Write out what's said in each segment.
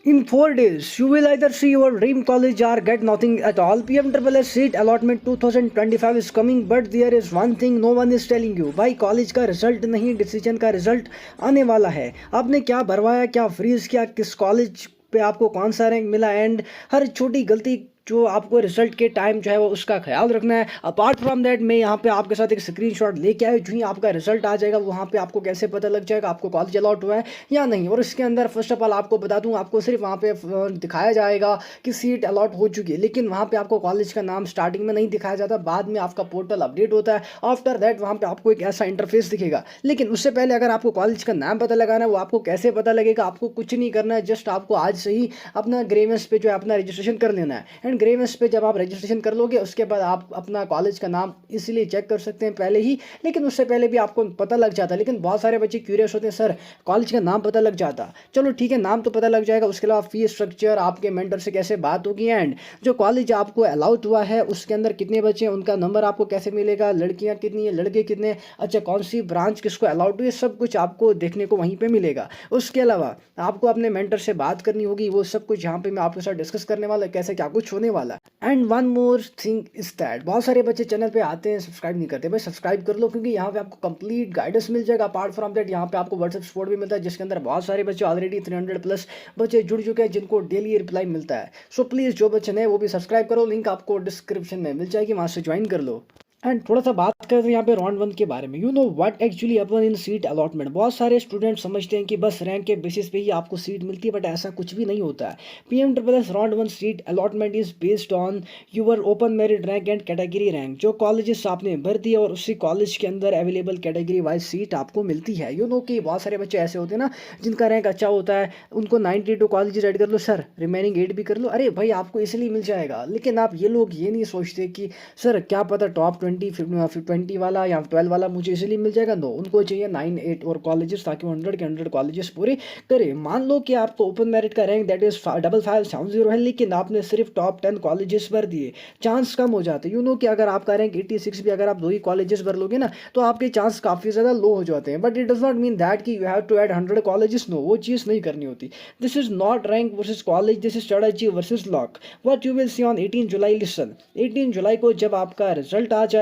In 4 days, you will either see your dream college or get nothing at all. PMSSS seat allotment 2025 is coming, but there is one thing no one is telling you. भाई college का result नहीं, decision का result आने वाला है. आपने क्या भरवाया, क्या फ्रीज किया, किस कॉलेज पे आपको कौन सा रैंक मिला, एंड हर छोटी गलती जो आपको रिजल्ट के टाइम जो है वो उसका ख्याल रखना है. अपार्ट फ्रॉम दैट मैं यहाँ पे आपके साथ एक स्क्रीनशॉट लेके आया, जो ही आपका रिजल्ट आ जाएगा वहाँ पे आपको कैसे पता लग जाएगा आपको कॉलेज अलॉट हुआ है या नहीं. और इसके अंदर फर्स्ट ऑफ ऑल आपको बता दूँ, आपको सिर्फ वहाँ पे दिखाया जाएगा कि सीट अलॉट हो चुकी है, लेकिन वहाँ पे आपको कॉलेज का नाम स्टार्टिंग में नहीं दिखाया जाता, बाद में आपका पोर्टल अपडेट होता है. आफ्टर दैट वहाँ पे आपको एक ऐसा इंटरफेस दिखेगा. लेकिन उससे पहले अगर आपको कॉलेज का नाम पता लगाना है, वो आपको कैसे पता लगेगा? आपको कुछ नहीं करना है, जस्ट आपको आज से ही अपना ग्रेवेंस पे जो है अपना रजिस्ट्रेशन कर लेना है. एंड ग्रेवेंस पे जब आप रजिस्ट्रेशन कर लोगे उसके बाद आप अपना कॉलेज का नाम इसीलिए चेक कर सकते हैं पहले ही, लेकिन उससे पहले भी आपको पता लग जाता है. लेकिन बहुत सारे बच्चे क्यूरियस होते हैं, सर कॉलेज का नाम पता लग जाता. चलो ठीक है, नाम तो पता लग जाएगा, उसके अलावा फीस स्ट्रक्चर, आपके मेंटर से कैसे बात होगी, एंड जो कॉलेज आपको अलाउड हुआ है उसके अंदर कितने बच्चे हैं, उनका नंबर आपको कैसे मिलेगा, लड़कियां कितनी है, लड़के कितने, अच्छा कौन सी ब्रांच किसको अलाउड हुई, ये सब कुछ आपको देखने को वहीं पर मिलेगा. उसके अलावा आपको अपने मेंटर से बात करनी होगी, वो सब कुछ यहाँ पे मैं आपके साथ डिस्कस करने वाला कैसे क्या कुछ होने वाला है. And one more thing is that, बहुत सारे बच्चे चैनल पे आते हैं सब्सक्राइब नहीं करते. भाई सब्सक्राइब कर लो, क्योंकि यहाँ पे आपको कंप्लीट गाइडेंस मिल जाएगा. अपार्ट फ्रॉम दैट यहाँ पे आपको व्हाट्सएप सपोर्ट भी मिलता है, जिसके अंदर बहुत सारे बच्चे ऑलरेडी 300+ बच्चे जुड़ चुके हैं, जिनको डेली रिप्लाई मिलता है. सो प्लीज़ जो बच्चे नए वो भी सब्सक्राइब करो, लिंक आपको डिस्क्रिप्शन में मिल जाएगी, वहाँ से ज्वाइन कर लो. एंड थोड़ा सा बात करते हैं यहाँ पे राउंड 1 के बारे में. You know what actually upon in seat allotment. बहुत सारे स्टूडेंट समझते हैं कि बस रैंक के बेसिस पे ही आपको सीट मिलती है, बट ऐसा कुछ भी नहीं होता है. PMSSS round 1 seat allotment is based on your open merit rank and category rank. जो कॉलेजेस आपने भर दिए और उसी कॉलेज के अंदर अवेलेबल कैटेगरी वाइज सीट आपको मिलती है. यू नो कि बहुत सारे बच्चे ऐसे होते हैं ना जिनका रैंक अच्छा होता है, उनको 92 कॉलेजेस ऐड कर लो, सर रिमेनिंग 8 भी कर लो. अरे भाई आपको इसलिए मिल जाएगा, लेकिन आप ये लोग ये नहीं सोचते कि सर क्या पता टॉप 20 वाला या 12 वाला मुझे इसीलिए मिल जाएगा. नो, उनको चाहिए 9 8 और कॉलेजेस, ताकि 100 के 100 कॉलेजेस पूरे करें. मान लो कि आपको ओपन मेरिट का रैंक दैट इज 5570 है, लेकिन आपने सिर्फ टॉप 10 कॉलेजेस भर दिए, चांस कम हो जाते हैं. यू नो कि अगर आपका रैंक 86 भी अगर आप 2 ही कॉलेजेस भर लोगे ना, तो आपके चांस काफ़ी ज़्यादा लो हो जाते हैं. But it does not mean that कि you have to add 100 colleges. No, वो चीज़ नहीं करनी होती. This is not rank versus college, this is strategy versus luck. What you will see on 18 July. Listen, 18 जुलाई को जब आपका रिजल्ट आ जाएगा,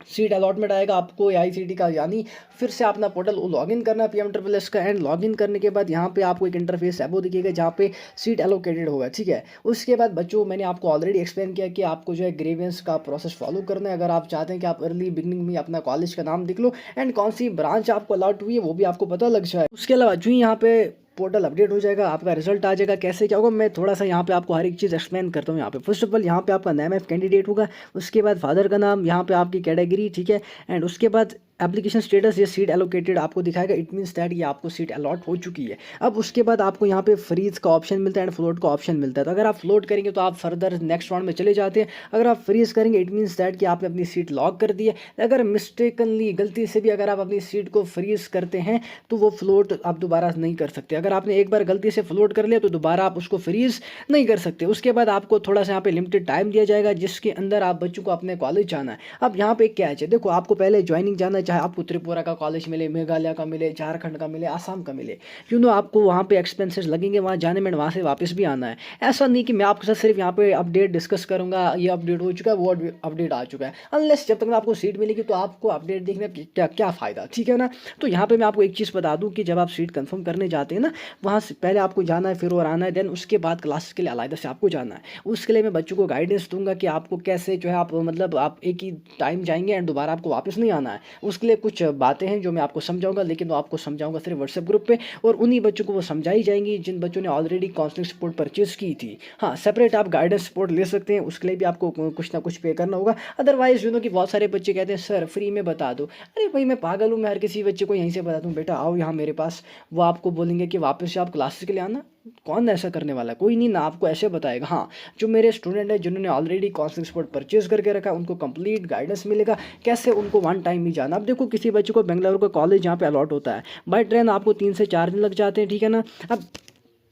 सीट अलॉटमेंट आएगा आपको ICT का, यानी फिर से अपना पोर्टल लॉगिन करना है PMSSS का. एंड लॉगिन करने के बाद यहाँ पे आपको एक इंटरफेस है वो दिखेगा जहाँ पे सीट एलोकेटेड होगा. ठीक है, उसके बाद बच्चों मैंने आपको ऑलरेडी एक्सप्लेन किया कि आपको जो है ग्रेवियंस का प्रोसेस फॉलो करना है. अगर आप चाहते हैं कि आप अर्ली बिगनिंग में अपना कॉलेज का नाम देख लो एंड कौन सी ब्रांच आपको अलॉट हुई है वो भी आपको पता लग जाए. उसके अलावा जो यहाँ पे पोर्टल अपडेट हो जाएगा, आपका रिजल्ट आ जाएगा, कैसे क्या होगा मैं थोड़ा सा यहाँ पे आपको हर एक चीज़ एक्सप्लेन करता हूँ. यहाँ पे फर्स्ट ऑफ ऑल यहाँ पे आपका नेम ऑफ कैंडिडेट होगा, उसके बाद फादर का नाम, यहाँ पे आपकी कैटेगरी, ठीक है, एंड उसके बाद एप्लीकेशन स्टेटस, ये सीट एलोकेटेड आपको दिखाएगा. इट मीन्स दैट ये आपको सीट अलॉट हो चुकी है. अब उसके बाद आपको यहाँ पे फ्रीज का ऑप्शन मिलता है एंड फ्लोट का ऑप्शन मिलता है. तो अगर आप फ्लोट करेंगे तो आप फर्दर नेक्स्ट राउंड में चले जाते हैं. अगर आप फ्रीज करेंगे इट मीन्स दैट कि आपने अपनी सीट लॉक कर दी है. अगर मिस्टेकनली गलती से भी अगर आप अपनी सीट को फ्रीज करते हैं तो वो फ्लोट आप दोबारा नहीं कर सकते. अगर आपने एक बार गलती से फ्लोट कर लिया तो दोबारा आप उसको फ्रीज नहीं कर सकते. उसके बाद आपको थोड़ा सा यहाँ पे लिमिटेड टाइम दिया जाएगा जिसके अंदर आप बच्चों को अपने कॉलेज जाना है. अब यहाँ पे क्या है, देखो आपको पहले ज्वाइनिंग जाना है, चाहे आपको त्रिपुरा का कॉलेज मिले, मेघालय का मिले, झारखंड का मिले, आसाम का मिले. यू नो आपको वहाँ पे एक्सपेंसेस लगेंगे वहाँ जाने में, वहाँ से वापस भी आना है. ऐसा नहीं कि मैं आपके साथ सिर्फ यहाँ पे अपडेट डिस्कस करूँगा, ये अपडेट हो चुका है, वो अपडेट आ चुका है. अनलेस जब तक आपको सीट मिलेगी तो आपको अपडेट देखने का क्या क्या फ़ायदा, ठीक है ना. तो यहाँ पे मैं आपको एक चीज़ बता दूँ कि जब आप सीट कंफर्म करने जाते हैं ना, वहाँ से पहले आपको जाना है, फिर और आना है, देन उसके बाद क्लास के लिए अलग से आपको जाना है. उसके लिए मैं बच्चों को गाइडेंस दूंगा कि आपको कैसे जो है आप मतलब आप एक ही टाइम जाएंगे एंड दोबारा आपको वापस नहीं आना है. उसके लिए कुछ बातें हैं जो मैं आपको समझाऊंगा, लेकिन वो आपको समझाऊंगा सिर्फ व्हाट्सएप ग्रुप पे, और उन्हीं बच्चों को वो समझाई जाएंगी जिन बच्चों ने ऑलरेडी काउंसलिंग सपोर्ट परचेज की थी. हाँ, सेपरेट आप गाइडेंस सपोर्ट ले सकते हैं, उसके लिए भी आपको कुछ ना कुछ पे करना होगा. अदरवाइज यू नो कि बहुत सारे बच्चे कहते हैं सर फ्री में बता दो. अरे भाई मैं पागल हूँ, मैं हर किसी बच्चे को यहीं से बता दूँ बेटा आओ यहाँ मेरे पास, वो आपको बोलेंगे कि वापस से आप क्लासेस के लिए आना. कौन ऐसा करने वाला है, कोई नहीं ना आपको ऐसे बताएगा. हाँ, जो मेरे स्टूडेंट हैं जिन्होंने ऑलरेडी काउंसलिंग सपोर्ट परचेज करके रखा है उनको कंप्लीट गाइडेंस मिलेगा कैसे उनको वन टाइम ही जाना. अब देखो किसी बच्चे को बेंगलुरु का कॉलेज यहाँ पे अलॉट होता है, बाय ट्रेन आपको 3 से 4 दिन लग जाते हैं, ठीक है ना. अब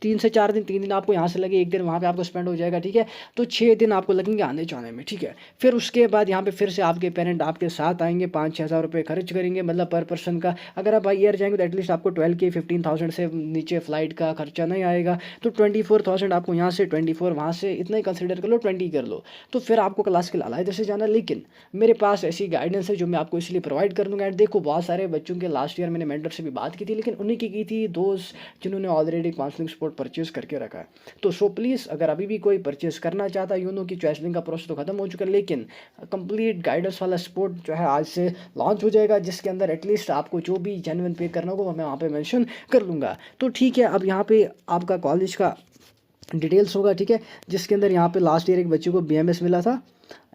3 से 4 दिन, 3 दिन आपको यहाँ से लगे, 1 दिन वहाँ पे आपको स्पेंड हो जाएगा, ठीक है। तो 6 दिन आपको लगेंगे आने जाने में, ठीक है। फिर उसके बाद यहाँ पे फिर से आपके पेरेंट आपके साथ आएंगे, 5-6 हज़ार रुपये खर्च करेंगे, मतलब पर पर्सन का। अगर आप बाई ईयर जाएंगे तो एटलीस्ट आपको 12K 15,000 से नीचे फ़्लाइट का खर्चा नहीं आएगा। तो 24,000 आपको यहाँ से, 24 वहाँ से, इतना ही कंसिडर कर लो, 20 कर लो। तो फिर आपको क्लास के लाला इधर से जाना। लेकिन मेरे पास ऐसी गाइडेंस है जो मैं आपको इसलिए प्रोवाइड कर दूँगा। एंड देखो, बहुत सारे बच्चों के लास्ट ईयर मैंने मेंटर से भी बात की थी, लेकिन उन्हीं की थी दोस्त जिन्होंने ऑलरेडी काउंसलिंग सपोर्ट परचेज करके रखा है। तो सो प्लीज़, अगर अभी भी कोई परचेज करना चाहता है, कि चॉइसलिंग का प्रोसेस तो खत्म हो चुका है, लेकिन कंप्लीट गाइडेंस वाला सपोर्ट जो है आज से लॉन्च हो जाएगा, जिसके अंदर एटलीस्ट आपको जो भी जेन्युइन पे करना होगा मैं वहाँ पे मेंशन कर लूँगा। तो ठीक है, अब यहाँ पे आपका कॉलेज का डिटेल्स होगा, ठीक है, जिसके अंदर यहाँ पे लास्ट ईयर एक बच्चे को BMS मिला था।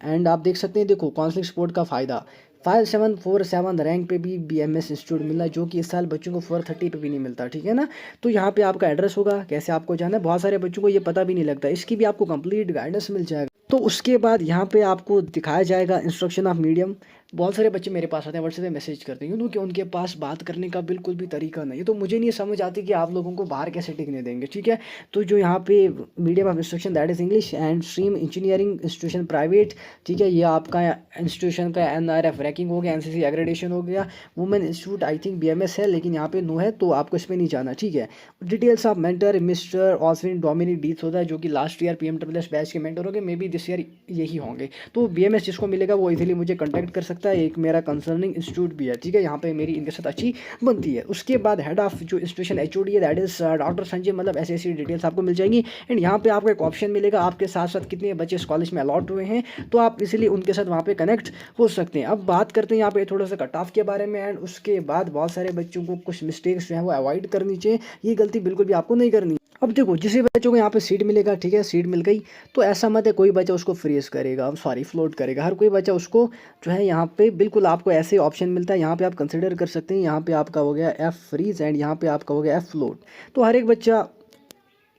एंड आप देख सकते हैं, देखो काउंसलिंग सपोर्ट का फ़ायदा 5747 रैंक पे भी BMS इंस्टीट्यूट मिला, जो कि इस साल बच्चों को 430 पे भी नहीं मिलता, ठीक है ना। तो यहाँ पे आपका एड्रेस होगा, कैसे आपको जाना है, बहुत सारे बच्चों को ये पता भी नहीं लगता, इसकी भी आपको कंप्लीट गाइडेंस मिल जाएगा। तो उसके बाद यहाँ पे आपको दिखाया जाएगा इंस्ट्रक्शन ऑफ मीडियम। बहुत सारे बच्चे मेरे पास आते हैं, व्हाट्सएप पे मैसेज करते हैं, कि उनके पास बात करने का बिल्कुल भी तरीका नहीं है। तो मुझे नहीं समझ आती कि आप लोगों को बाहर कैसे टिकने देंगे, ठीक है। तो जो यहाँ पे medium of instruction that is English and stream engineering institution private, ठीक है। ये आपका इंस्टीट्यूशन का NRF रैंकिंग हो गया, NCC एग्रेडेशन हो गया। Women institute I think BMS है, लेकिन यहाँ पे नो है, तो आपको इसमें नहीं जाना, ठीक है। Details of mentor mister Oswin Dominic Deeth होता है, जो कि लास्ट ईयर PMSS बैच के मेंटर हो गए, मे बी दिस ईयर यही होंगे। तो BMS जिसको मिलेगा वो इजीली मुझे कॉन्टैक्ट कर सकता है। एक मेरा कंसर्निंग इंस्टीट्यूट भी है, ठीक है, यहाँ पे मेरी इनके साथ अच्छी बनती है। उसके बाद हेड ऑफ जो इंस्टीट्यूशन HOD है दैट इज डॉक्टर संजय, मतलब ऐसी डिटेल्स आपको मिल जाएंगी। एंड यहाँ पे आपको एक ऑप्शन मिलेगा, आपके साथ साथ कितने बच्चे इस कॉलेज में अलॉट हुए हैं, तो आप इसीलिए उनके साथ वहाँ पे कनेक्ट हो सकते हैं। अब बात करते हैं यहाँ पे थोड़ा सा कट ऑफ के बारे में। एंड उसके बाद बहुत सारे बच्चों को कुछ मिस्टेक्स जो है वो अवॉइड करनी चाहिए, ये गलती बिल्कुल भी आपको नहीं करनी। अब देखो, जिस बच्चों को यहाँ पे सीट मिलेगा, ठीक है, सीट मिल गई, तो ऐसा मत है कोई बच्चा उसको फ्रीज करेगा, सॉरी फ्लोट करेगा। हर कोई बच्चा उसको जो है यहाँ पे बिल्कुल आपको ऐसे ऑप्शन मिलता है, यहाँ पे आप कंसिडर कर सकते हैं। यहाँ पे आपका हो गया F फ्रीज एंड यहाँ पे आपका हो गया F फ्लोट। तो हर एक बच्चा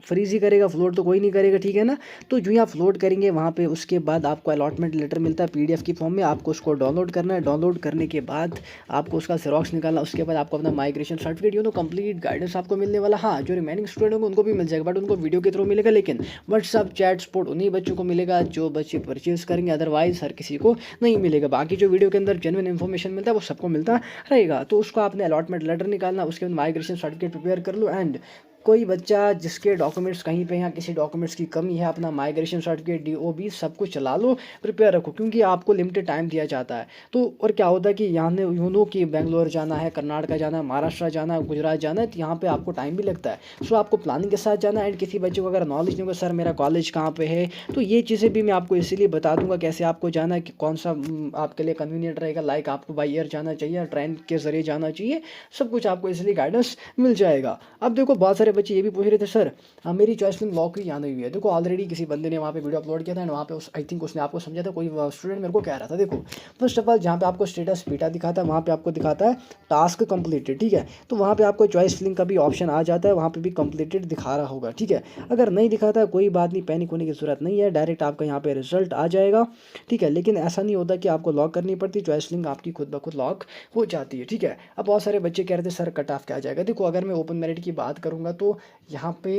फ्रीज ही करेगा, फ्लोट तो कोई नहीं करेगा, ठीक है ना। तो जो यहाँ फ्लोट करेंगे वहाँ पे उसके बाद आपको अलॉटमेंट लेटर मिलता है PDF की फॉर्म में, आपको उसको डाउनलोड करना है। डाउनलोड करने के बाद आपको उसका जेरोक्स निकालना, उसके बाद आपको अपना माइग्रेशन सर्टिफिकेट, कंप्लीट गाइडेंस आपको मिलने वाला। हाँ, जो रिमेनिंग स्टूडेंट होंगे उनको भी मिल जाएगा, बट उनको वीडियो के थ्रू मिलेगा। लेकिन व्हाट्सअप चैट सपोर्ट उन्हीं बच्चों को मिलेगा जो बच्चे परचेज करेंगे, अदरवाइज हर किसी को नहीं मिलेगा। बाकी जो वीडियो के अंदर जेन्युइन इन्फॉर्मेशन मिलता है वो सबको मिलता रहेगा। तो उसको आपने अलॉटमेंट लेटर निकालना, उसके बाद माइग्रेशन सर्टिफिकेट प्रिपेयर कर लो। एंड कोई बच्चा जिसके डॉक्यूमेंट्स कहीं पे या किसी डॉक्यूमेंट्स की कमी है, अपना माइग्रेशन सर्टिफिकेट DOB सब कुछ चला लो, प्रिपेयर रखो, क्योंकि आपको लिमिटेड टाइम दिया जाता है। तो और क्या होता है कि यहाँ कि बेंगलोर जाना है, कर्नाटक जाना है, महाराष्ट्र जाना है, गुजरात जाना है, तो यहाँ पे आपको टाइम भी लगता है। सो आपको प्लानिंग के साथ जाना है। एंड किसी बच्चे को अगर नॉलेज नहीं होगा, सर मेरा कॉलेज कहाँ पे है, तो ये चीज़ें भी मैं आपको इसीलिए बता दूंगा कैसे आपको जाना है, कि कौन सा आपके लिए कन्वीनियंट रहेगा। लाइक आपको बाई एयर जाना चाहिए, ट्रेन के जरिए जाना चाहिए, सब कुछ आपको इसलिए गाइडेंस मिल जाएगा। अब देखो, बहुत सारे बच्चे ये भी पूछ रहे थे, सर मेरी चॉइसलिंग लॉक ही आनी हुई है। देखो, ऑलरेडी किसी बंदे ने वहाँ पे वीडियो अपलोड किया था, एंड वहाँ पे आई थिंक उसने आपको समझा था, कोई स्टूडेंट मेरे को कह रहा था। देखो, फर्स्ट ऑफ ऑल जहाँ पे आपको स्टेटस बीटा दिखाता है वहाँ पे आपको दिखाता है टास्क कंप्लीटेड, ठीक है। तो वहाँ पे आपको चॉइसलिंग का भी ऑप्शन आ जाता है, वहाँ पे भी कंप्लीटेड दिखा रहा होगा, ठीक है। अगर नहीं दिखाता है कोई बात नहीं, पैनिक होने की जरूरत नहीं है, डायरेक्ट आपका यहाँ पे रिजल्ट आ जाएगा, ठीक है। लेकिन ऐसा नहीं होता कि आपको लॉक करनी पड़ती, चॉइसलिंग आपकी खुद ब खुद लॉक हो जाती है, ठीक है। अब बहुत सारे बच्चे कह रहे थे सर कट ऑफ क्या आ जाएगा। देखो, अगर मैं ओपन मेरिट की बात करूँगा तो यहाँ पे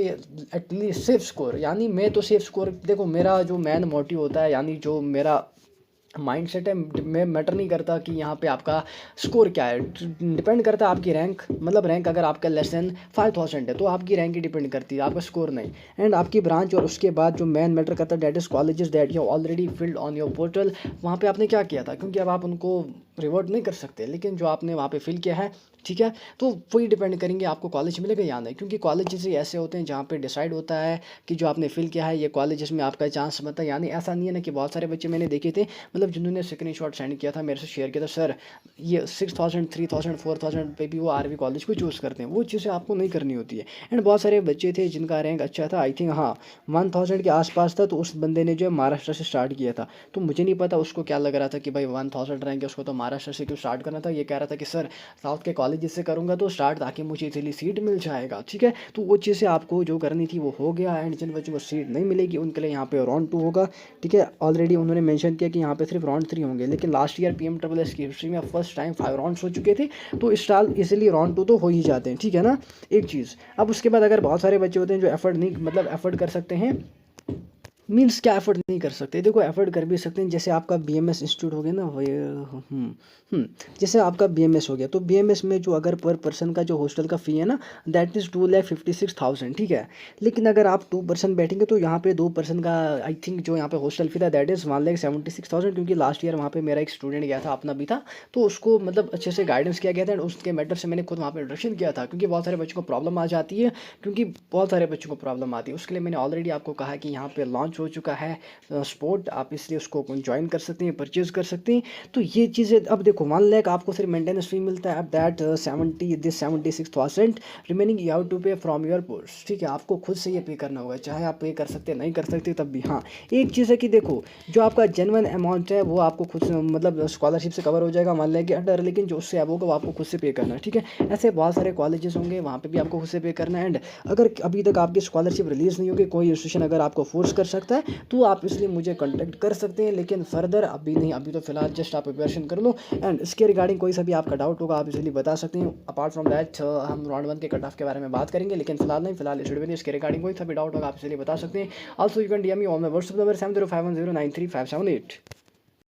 एटलीस्ट सेफ स्कोर, यानी मैं तो सेफ स्कोर, देखो मेरा जो मेन मोटिव होता है, यानी जो मेरा माइंडसेट है, मैं मैटर नहीं करता कि यहाँ पे आपका स्कोर क्या है, डिपेंड करता है आपकी रैंक। मतलब रैंक अगर आपका लेस देन 5000 है तो आपकी रैंक ही डिपेंड करती है, आपका स्कोर नहीं। एंड आपकी ब्रांच, और उसके बाद जो मेन मैटर करता है that is colleges that you already field on your portal, वहाँ पे आपने क्या किया था, क्योंकि अब आप उनको रिवर्ट नहीं कर सकते, लेकिन जो आपने वहाँ पे फिल किया है, ठीक है, तो वही डिपेंड करेंगे आपको कॉलेज मिलेगा या नहीं। क्योंकि कॉलेजेस ही ऐसे होते हैं जहाँ पे डिसाइड होता है कि जो आपने फिल किया है ये कॉलेजेस में आपका चांस बनता है। यानी ऐसा नहीं है ना कि बहुत सारे बच्चे मैंने देखे थे, मतलब जिन्होंने स्क्रीनशॉट सेंड किया था, मेरे से शेयर किया था, सर ये 6000 3000 4000 पे भी वो आरवी कॉलेज को चूज़ करते हैं, वो चीज़ें आपको नहीं करनी होती है। एंड बहुत सारे बच्चे थे जिनका रैंक अच्छा था, आई थिंक हाँ 1000 के आसपास था, तो उस बंदे ने जो है महाराष्ट्र से स्टार्ट किया था। तो मुझे नहीं पता उसको क्या लग रहा था कि भाई 1000 रैंक है, उसको तो महाराष्ट्र से क्यों स्टार्ट करना था। ये कह रहा था कि सर साउथ के कॉलेज से करूँगा तो स्टार्ट, ताकि मुझे इजीली सीट मिल जाएगा, ठीक है। तो वो चीज़ें आपको जो करनी थी वो हो गया। एंड जिन बच्चों को सीट नहीं मिलेगी उनके लिए यहाँ पे राउंड 2 होगा, ठीक है। ऑलरेडी उन्होंने मेंशन किया कि यहाँ पे सिर्फ राउंड 3 होंगे, लेकिन लास्ट ईयर PMSSS की हिस्ट्री में फर्स्ट टाइम 5 राउंड्स हो चुके थे, तो इस साल इसीलिए राउंड 2 तो हो ही जाते हैं, ठीक है ना। एक चीज़, अब उसके बाद अगर बहुत सारे बच्चे होते हैं जो एफर्ट नहीं, मतलब एफर्ट कर सकते हैं, मीन्स क्या एफर्ट नहीं कर सकते, देखो एफर्ट कर भी सकते हैं। जैसे आपका BMS इंस्टीट्यूट हो गया ना, जैसे आपका BMS हो गया, तो BMS में जो अगर पर पर्सन का जो हॉस्टल का फ़ी है ना, दैट इज़ 2,56,000, ठीक है। लेकिन अगर आप 2 पर्सन बैठेंगे तो यहाँ पे 2 पर्सन का आई थिंक जो यहाँ पे हॉस्टल फ़ी था दैट इज़ 1,76,000, क्योंकि लास्ट ईयर वहाँ पे मेरा एक स्टूडेंट गया था, अपना भी था, तो उसको मतलब अच्छे से गाइडेंस किया गया था। एंड उसके मैटर से मैंने खुद वहाँ पे इंट्रोडक्शन किया था, क्योंकि बहुत सारे बच्चों को प्रॉब्लम आ जाती है, क्योंकि बहुत सारे बच्चों को प्रॉब्लम आती है। उसके लिए मैंने ऑलरेडी आपको कहा कि यहाँ पे लॉन्च हो चुका है स्पोर्ट, आप इसलिए उसको ज्वाइन कर सकते हैं, परचेज कर सकते हैं। तो ये चीज़ें, अब देखो 1 लाख आपको सिर्फ मेंटेनेंस फी मिलता है, अब that 76,000 remaining you have to pay from your purse, ठीक है। आपको खुद से ये पे करना होगा, चाहे आप पे कर सकते नहीं कर सकते तब भी। हाँ, एक चीज़ है कि देखो जो आपका जेन्युइन अमाउंट है वो आपको खुद से मतलब स्कॉलरशिप से कवर हो जाएगा 1 लाख के अंडर, लेकिन जो उससे अब होगा वो आपको खुद से पे करना है, ठीक है। ऐसे बहुत सारे कॉलेजेस होंगे, वहाँ पे भी आपको खुद से पे करना है। एंड अगर अभी तक आपकी स्कॉलरशिप रिलीज़ नहीं होगी, कोई इंस्टीट्यूशन अगर आपको फोर्स कर सकता है तो आप इसलिए मुझे कॉन्टैक्ट कर सकते हैं, लेकिन फर्दर अभी नहीं, अभी तो फिलहाल जस्ट आप प्रिपरेशन कर लो। एंड इसके रिगार्डिंग कोई सा भी आपका डाउट होगा आप इजीली बता सकते हैं। अपार्ट फ्रॉम दैट हम राउंड 1 के कट ऑफ के बारे में बात करेंगे, लेकिन फिलहाल नहीं, फिलहाल इस वीडियो में इसके रिगार्डिंग कोई सा भी डाउट होगा आप इजीली बता सकते हैं। Also you can DM me on my WhatsApp number 7051093578।